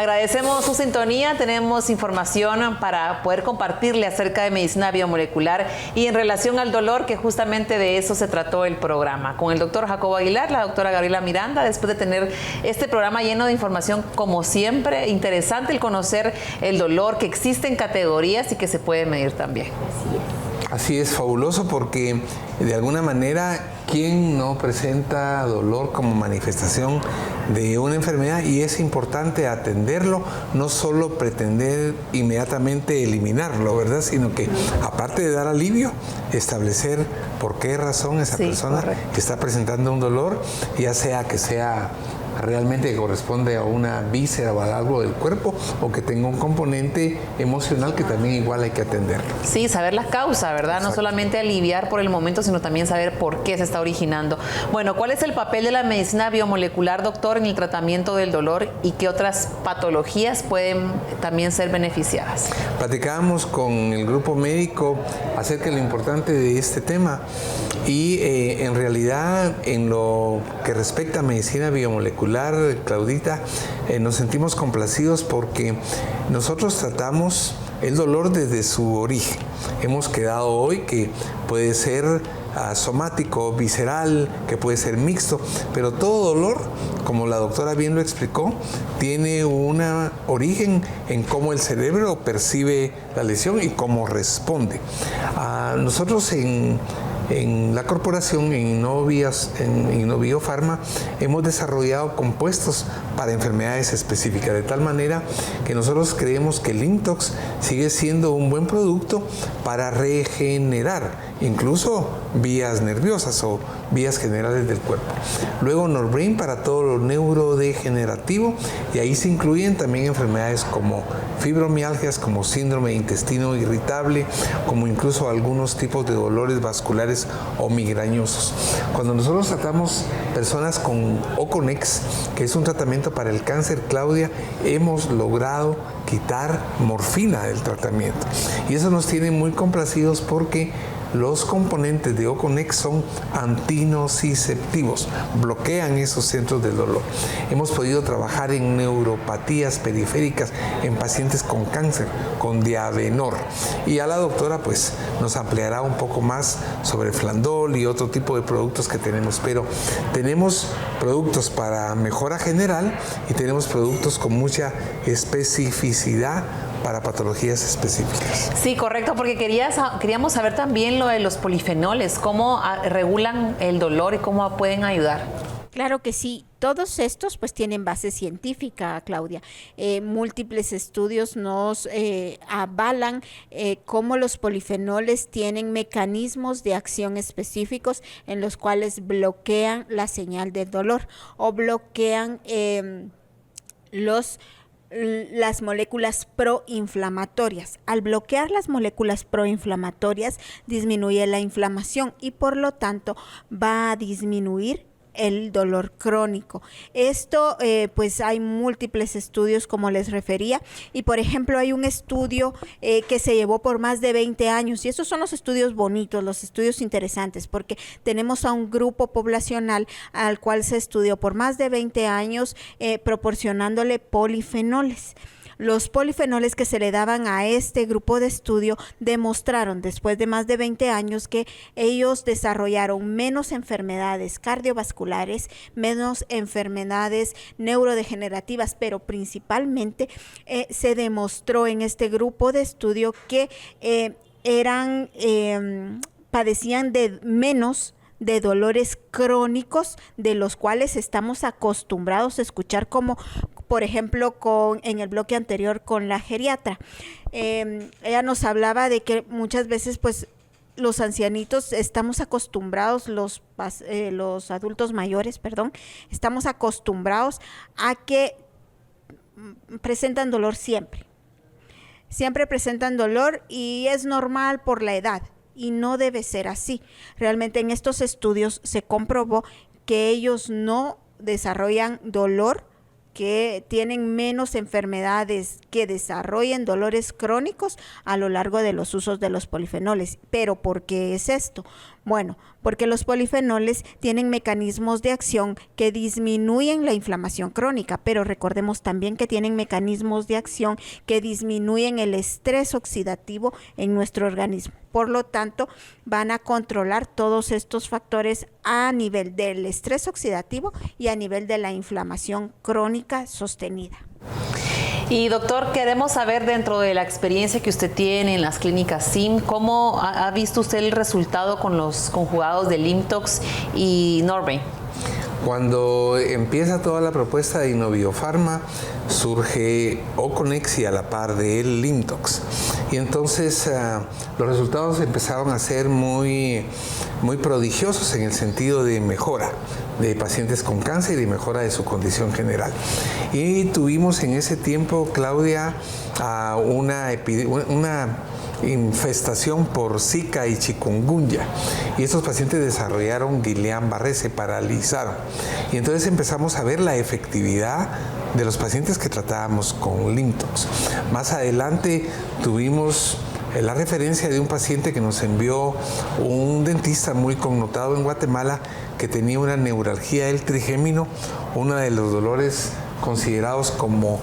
Agradecemos su sintonía. Tenemos información para poder compartirle acerca de medicina biomolecular y en relación al dolor, que justamente de eso se trató el programa. Con el doctor Jacobo Aguilar, la doctora Gabriela Miranda, después de tener este programa lleno de información, como siempre, interesante el conocer el dolor, que existen categorías y que se puede medir también. Así es, fabuloso, porque de alguna manera, ¿quién no presenta dolor como manifestación de una enfermedad? Y es importante atenderlo, no solo pretender inmediatamente eliminarlo, ¿verdad? Sino que, aparte de dar alivio, establecer por qué razón esa persona está presentando un dolor, ya sea que sea realmente que corresponde a una víscera o a algo del cuerpo, o que tenga un componente emocional que también igual hay que atenderlo. Sí, saber las causas, ¿verdad? Exacto. No solamente aliviar por el momento, sino también saber por qué se está originando. Bueno, ¿cuál es el papel de la medicina biomolecular, doctor, en el tratamiento del dolor y qué otras patologías pueden también ser beneficiadas? Platicábamos con el grupo médico acerca de lo importante de este tema y en realidad, en lo que respecta a medicina biomolecular, Claudita, nos sentimos complacidos porque nosotros tratamos el dolor desde su origen. Hemos quedado hoy que puede ser somático, visceral, que puede ser mixto, pero todo dolor, como la doctora bien lo explicó, tiene un origen en cómo el cerebro percibe la lesión y cómo responde. Nosotros en la corporación, en Innoviofarma, hemos desarrollado compuestos para enfermedades específicas, de tal manera que nosotros creemos que el Intox sigue siendo un buen producto para regenerar incluso vías nerviosas o vías generales del cuerpo. Luego Norbrain para todo lo neurodegenerativo, y ahí se incluyen también enfermedades como fibromialgias, como síndrome de intestino irritable, como incluso algunos tipos de dolores vasculares o migrañosos. Cuando nosotros tratamos personas con Oconex, que es un tratamiento para el cáncer, Claudia, hemos logrado quitar morfina del tratamiento. Y eso nos tiene muy complacidos porque los componentes de Oconex son antinociceptivos, bloquean esos centros del dolor. Hemos podido trabajar en neuropatías periféricas en pacientes con cáncer, con Diavenor. Y a la doctora pues nos ampliará un poco más sobre Flandol y otro tipo de productos que tenemos. Pero tenemos productos para mejora general y tenemos productos con mucha especificidad para patologías específicas. Sí, correcto, porque queríamos saber también lo de los polifenoles, cómo regulan el dolor y cómo pueden ayudar. Claro que sí, todos estos pues tienen base científica, Claudia. Múltiples estudios nos avalan cómo los polifenoles tienen mecanismos de acción específicos en los cuales bloquean la señal del dolor o bloquean las moléculas proinflamatorias. Al bloquear las moléculas proinflamatorias disminuye la inflamación y por lo tanto va a disminuir el dolor crónico. Esto pues hay múltiples estudios como les refería, y por ejemplo hay un estudio que se llevó por más de 20 años, y esos son los estudios bonitos, los estudios interesantes, porque tenemos a un grupo poblacional al cual se estudió por más de 20 años proporcionándole polifenoles. Los polifenoles que se le daban a este grupo de estudio demostraron después de más de 20 años que ellos desarrollaron menos enfermedades cardiovasculares, menos enfermedades neurodegenerativas, pero principalmente se demostró en este grupo de estudio que padecían de menos de dolores crónicos de los cuales estamos acostumbrados a escuchar, como por ejemplo en el bloque anterior con la geriatra. Ella nos hablaba de que muchas veces pues los ancianitos estamos acostumbrados, los adultos mayores, estamos acostumbrados a que presentan dolor siempre presentan dolor, y es normal por la edad. Y no debe ser así. Realmente en estos estudios se comprobó que ellos no desarrollan dolor, que tienen menos enfermedades que desarrollen dolores crónicos a lo largo de los usos de los polifenoles. ¿Pero por qué es esto? Bueno, porque los polifenoles tienen mecanismos de acción que disminuyen la inflamación crónica, pero recordemos también que tienen mecanismos de acción que disminuyen el estrés oxidativo en nuestro organismo. Por lo tanto, van a controlar todos estos factores a nivel del estrés oxidativo y a nivel de la inflamación crónica sostenida. Y doctor, queremos saber, dentro de la experiencia que usted tiene en las clínicas SIM, ¿cómo ha visto usted el resultado con los conjugados de Limtox y Norbrain? Cuando empieza toda la propuesta de Innoviofarma, surge Oconexia a la par de él, Limtox. Y entonces los resultados empezaron a ser muy prodigiosos en el sentido de mejora de pacientes con cáncer y mejora de su condición general. Y tuvimos en ese tiempo, Claudia, una infestación por Zika y chikungunya, y estos pacientes desarrollaron Guillain-Barré, se paralizaron, y entonces empezamos a ver la efectividad de los pacientes que tratábamos con Limtox. Más adelante tuvimos la referencia de un paciente que nos envió un dentista muy connotado en Guatemala, que tenía una neuralgia del trigémino, uno de los dolores considerados como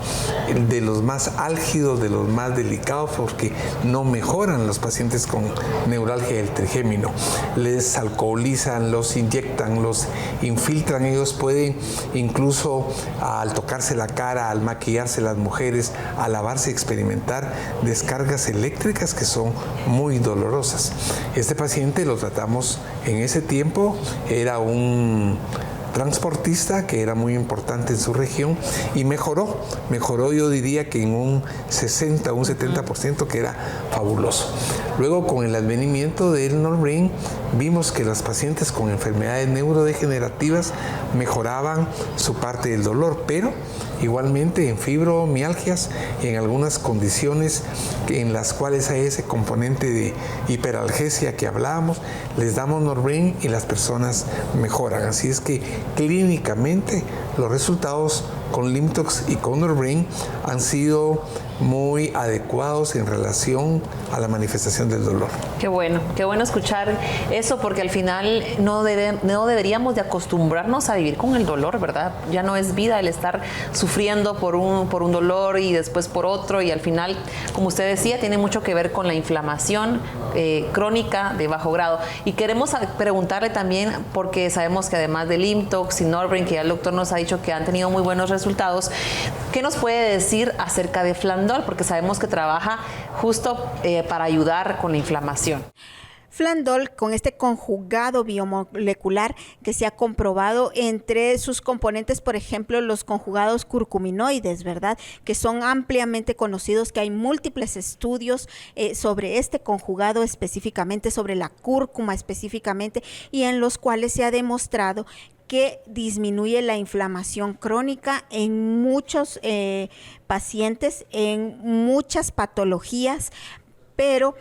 de los más álgidos, de los más delicados, porque no mejoran los pacientes con neuralgia del trigémino. Les alcoholizan, los inyectan, los infiltran. Ellos pueden incluso, al tocarse la cara, al maquillarse las mujeres, al lavarse, experimentar descargas eléctricas que son muy dolorosas. Este paciente lo tratamos en ese tiempo, era un transportista que era muy importante en su región, y mejoró yo diría que en un 60 o un 70%, que era fabuloso. Luego, con el advenimiento del Norbrain, vimos que los pacientes con enfermedades neurodegenerativas mejoraban su parte del dolor, pero igualmente en fibromialgias y en algunas condiciones en las cuales hay ese componente de hiperalgesia que hablábamos, les damos Norbrain y las personas mejoran. Así es que clínicamente los resultados con Limtox y con Norbrain han sido muy adecuados en relación a la manifestación del dolor. Qué bueno escuchar eso, porque al final no deberíamos de acostumbrarnos a vivir con el dolor, ¿verdad? Ya no es vida el estar sufriendo por un dolor y después por otro, y al final, como usted decía, tiene mucho que ver con la inflamación crónica de bajo grado. Y queremos preguntarle también, porque sabemos que además de Limtox y Norbrain, que ya el doctor nos ha dicho que han tenido muy buenos resultados, ¿qué nos puede decir acerca de Flandol? Porque sabemos que trabaja justo para ayudar con la inflamación. Flandol, con este conjugado biomolecular que se ha comprobado entre sus componentes, por ejemplo, los conjugados curcuminoides, ¿verdad? Que son ampliamente conocidos, que hay múltiples estudios sobre este conjugado específicamente, sobre la cúrcuma específicamente, y en los cuales se ha demostrado que disminuye la inflamación crónica en muchos pacientes, en muchas patologías, pero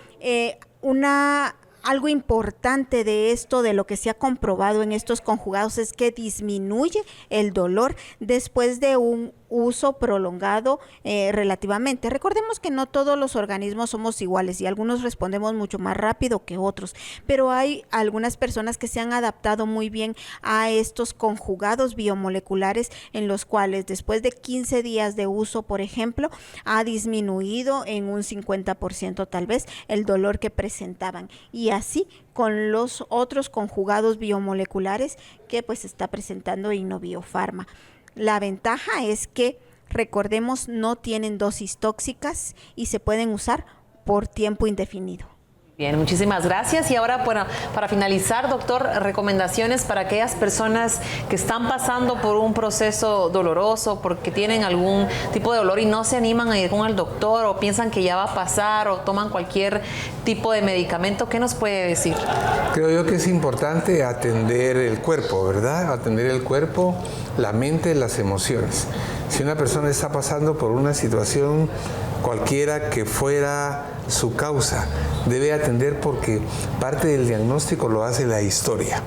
algo importante de esto, de lo que se ha comprobado en estos conjugados, es que disminuye el dolor después de un uso prolongado relativamente. Recordemos que no todos los organismos somos iguales y algunos respondemos mucho más rápido que otros, pero hay algunas personas que se han adaptado muy bien a estos conjugados biomoleculares, en los cuales después de 15 días de uso, por ejemplo, ha disminuido en un 50% tal vez el dolor que presentaban, y así con los otros conjugados biomoleculares que pues está presentando Innoviofarma. La ventaja es que, recordemos, no tienen dosis tóxicas y se pueden usar por tiempo indefinido. Bien, muchísimas gracias. Y ahora, bueno, para finalizar, doctor, recomendaciones para aquellas personas que están pasando por un proceso doloroso, porque tienen algún tipo de dolor y no se animan a ir con el doctor, o piensan que ya va a pasar, o toman cualquier tipo de medicamento. ¿Qué nos puede decir? Creo yo que es importante atender el cuerpo, ¿verdad? Atender el cuerpo, la mente, las emociones. Si una persona está pasando por una situación cualquiera que fuera su causa, debe atender porque parte del diagnóstico lo hace la historia.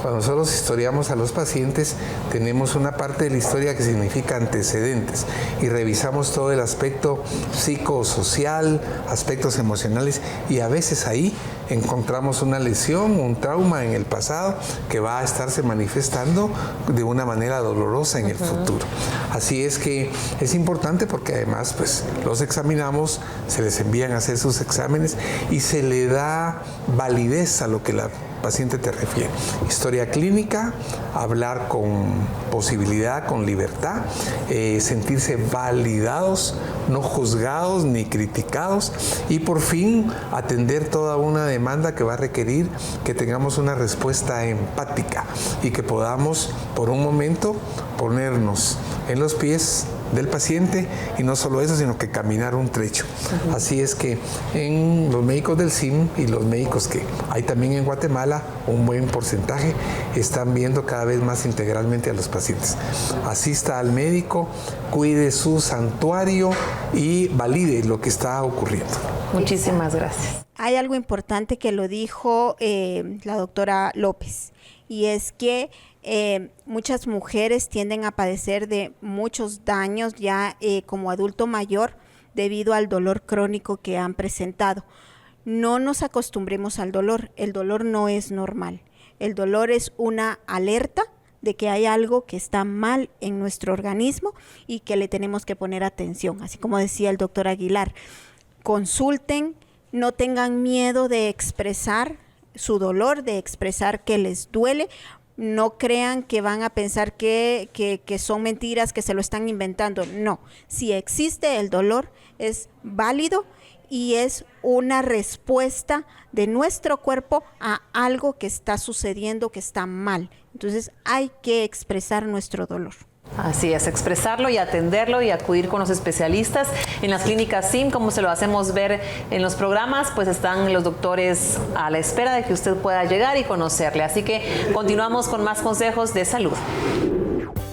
Cuando nosotros historiamos a los pacientes, tenemos una parte de la historia que significa antecedentes y revisamos todo el aspecto psicosocial, aspectos emocionales, y a veces ahí encontramos una lesión, un trauma en el pasado que va a estarse manifestando de una manera dolorosa en el futuro. Así es que es importante porque además pues los examinamos, se les envían a hacer sus exámenes y se le da validez a lo que la paciente te refiere. Historia clínica, hablar con posibilidad, con libertad, sentirse validados, no juzgados ni criticados, y por fin atender toda una demanda que va a requerir que tengamos una respuesta empática y que podamos por un momento ponernos en los pies del paciente, y no solo eso, sino que caminar un trecho. Así es que en los médicos del CIM y los médicos que hay también en Guatemala, un buen porcentaje están viendo cada vez más integralmente a los pacientes. Asista al médico, cuide su santuario y valide lo que está ocurriendo. Muchísimas gracias. Hay algo importante que lo dijo la doctora López, y es que muchas mujeres tienden a padecer de muchos daños ya como adulto mayor debido al dolor crónico que han presentado. No nos acostumbremos al dolor. El dolor no es normal. El dolor es una alerta de que hay algo que está mal en nuestro organismo y que le tenemos que poner atención. Así como decía el doctor Aguilar, consulten, no tengan miedo de expresar su dolor, de expresar que les duele. No crean que van a pensar que son mentiras, que se lo están inventando. No, si existe el dolor, es válido y es una respuesta de nuestro cuerpo a algo que está sucediendo, que está mal. Entonces hay que expresar nuestro dolor. Así es, expresarlo y atenderlo y acudir con los especialistas. En las clínicas CIM, como se lo hacemos ver en los programas, pues están los doctores a la espera de que usted pueda llegar y conocerle. Así que continuamos con más consejos de salud.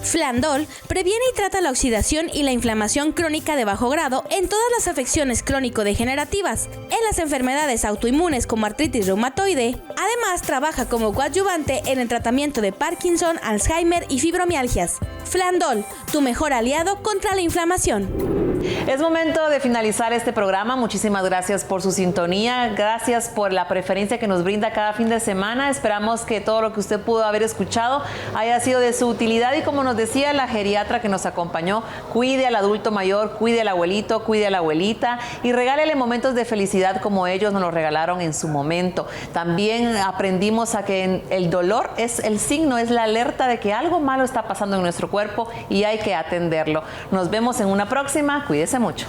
Flandol previene y trata la oxidación y la inflamación crónica de bajo grado en todas las afecciones crónico-degenerativas, en las enfermedades autoinmunes como artritis reumatoide. Además, trabaja como coadyuvante en el tratamiento de Parkinson, Alzheimer y fibromialgias. Flandol, tu mejor aliado contra la inflamación. Es momento de finalizar este programa. Muchísimas gracias por su sintonía. Gracias por la preferencia que nos brinda cada fin de semana. Esperamos que todo lo que usted pudo haber escuchado haya sido de su utilidad. Y como nos decía la geriatra que nos acompañó, cuide al adulto mayor, cuide al abuelito, cuide a la abuelita y regálele momentos de felicidad como ellos nos lo regalaron en su momento. También aprendimos a que el dolor es el signo, es la alerta de que algo malo está pasando en nuestro cuerpo y hay que atenderlo. Nos vemos en una próxima. Cuídese mucho.